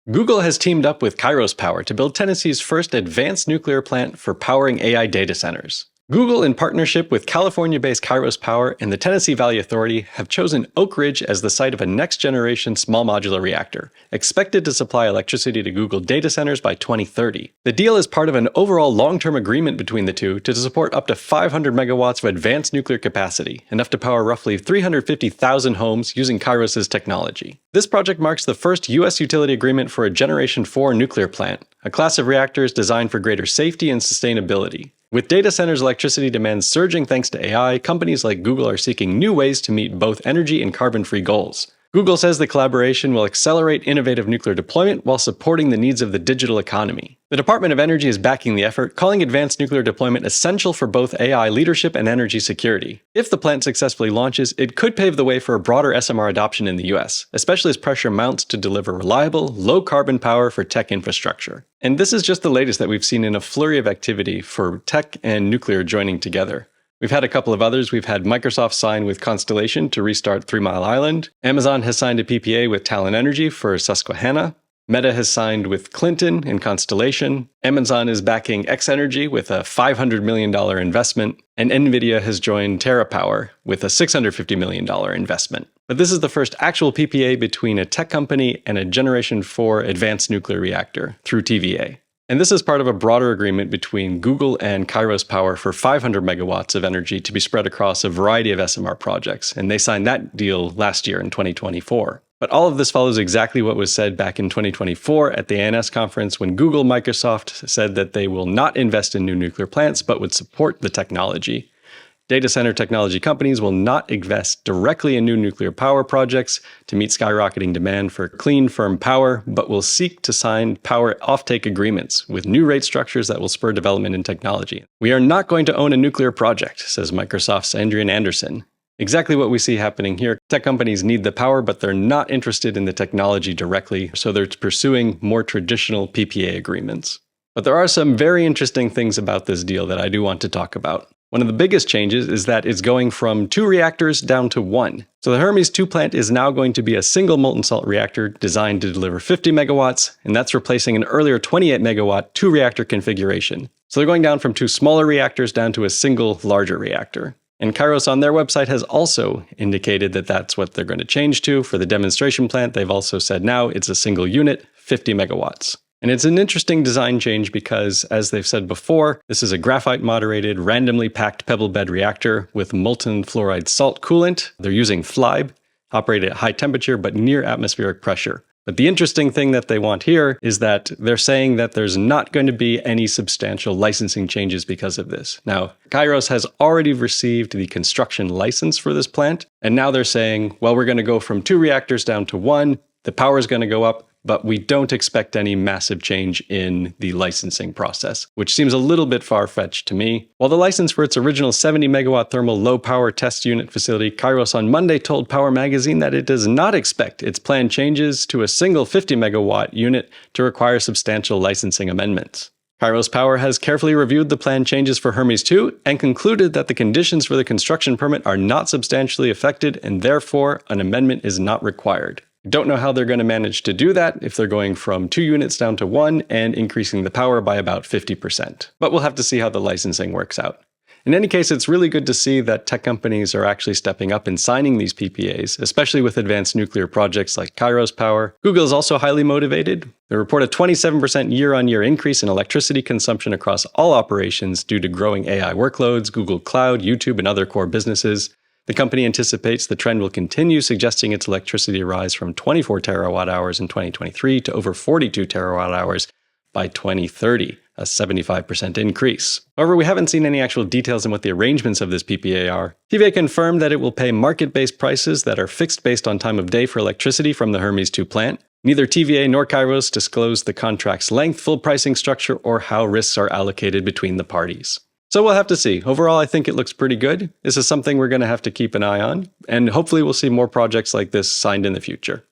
Google has teamed up with Kairos Power to build Tennessee's first advanced nuclear plant for powering AI data centers. Google, in partnership with California-based Kairos Power and the Tennessee Valley Authority, have chosen Oak Ridge as the site of a next-generation small modular reactor, expected to supply electricity to Google data centers by 2030. The deal is part of an overall long-term agreement between the two to support up to 500 megawatts of advanced nuclear capacity, enough to power roughly 350,000 homes using Kairos' technology. This project marks the first U.S. utility agreement for a Generation 4 nuclear plant, a class of reactors designed for greater safety and sustainability. With data centers' electricity demand surging thanks to AI, companies like Google are seeking new ways to meet both energy and carbon-free goals. Google says the collaboration will accelerate innovative nuclear deployment while supporting the needs of the digital economy. The Department of Energy is backing the effort, calling advanced nuclear deployment essential for both AI leadership and energy security. If the plant successfully launches, it could pave the way for a broader SMR adoption in the US, especially as pressure mounts to deliver reliable, low-carbon power for tech infrastructure. And this is just the latest that we've seen in a flurry of activity for tech and nuclear joining together. We've had a couple of others. We've had Microsoft sign with Constellation to restart 3 Mile Island. Amazon has signed a PPA with Talon Energy for Susquehanna. Meta has signed with Clinton and Constellation. Amazon is backing X-Energy with a $500 million investment. And NVIDIA has joined TerraPower with a $650 million investment. But this is the first actual PPA between a tech company and a Generation 4 advanced nuclear reactor through TVA. And this is part of a broader agreement between Google and Kairos Power for 500 megawatts of energy to be spread across a variety of SMR projects. And they signed that deal last year in 2024. But all of this follows exactly what was said back in 2024 at the ANS conference when Google Microsoft said that they will not invest in new nuclear plants, but would support the technology. Data center technology companies will not invest directly in new nuclear power projects to meet skyrocketing demand for clean, firm power, but will seek to sign power offtake agreements with new rate structures that will spur development in technology. We are not going to own a nuclear project, says Microsoft's Andrean Anderson. Exactly what we see happening here. Tech companies need the power, but they're not interested in the technology directly, so they're pursuing more traditional PPA agreements. But there are some very interesting things about this deal that I do want to talk about. One of the biggest changes is that it's going from 2 reactors down to 1. So the Hermes 2 plant is now going to be a single molten salt reactor designed to deliver 50 megawatts, and that's replacing an earlier 28 megawatt 2-reactor configuration. So they're going down from 2 smaller reactors down to a single larger reactor. And Kairos on their website has also indicated that that's what they're going to change to. For the demonstration plant, they've also said now it's a single unit, 50 megawatts. And it's an interesting design change because, as they've said before, this is a graphite-moderated, randomly packed pebble bed reactor with molten fluoride salt coolant. They're using FLIBE, operated at high temperature but near atmospheric pressure. But the interesting thing that they want here is that they're saying that there's not going to be any substantial licensing changes because of this. Now, Kairos has already received the construction license for this plant, and now they're saying, well, we're going to go from 2 reactors down to 1, the power is going to go up, but we don't expect any massive change in the licensing process, which seems a little bit far-fetched to me. While the license for its original 70 megawatt thermal low-power test unit facility, Kairos on Monday told Power Magazine that it does not expect its planned changes to a single 50 megawatt unit to require substantial licensing amendments. Kairos Power has carefully reviewed the planned changes for Hermes 2 and concluded that the conditions for the construction permit are not substantially affected and therefore an amendment is not required. Don't know how they're going to manage to do that if they're going from 2 units down to 1 and increasing the power by about 50%. But we'll have to see how the licensing works out. In any case, it's really good to see that tech companies are actually stepping up and signing these PPAs, especially with advanced nuclear projects like Kairos Power. Google is also highly motivated. They report a 27% year-on-year increase in electricity consumption across all operations due to growing AI workloads, Google Cloud, YouTube, and other core businesses. The company anticipates the trend will continue, suggesting its electricity rise from 24 terawatt hours in 2023 to over 42 terawatt hours by 2030, a 75% increase. However, we haven't seen any actual details on what the arrangements of this PPA are. TVA confirmed that it will pay market-based prices that are fixed based on time of day for electricity from the Hermes 2 plant. Neither TVA nor Kairos disclosed the contract's length, full pricing structure, or how risks are allocated between the parties. So we'll have to see. Overall, I think it looks pretty good. This is something we're going to have to keep an eye on, and hopefully we'll see more projects like this signed in the future.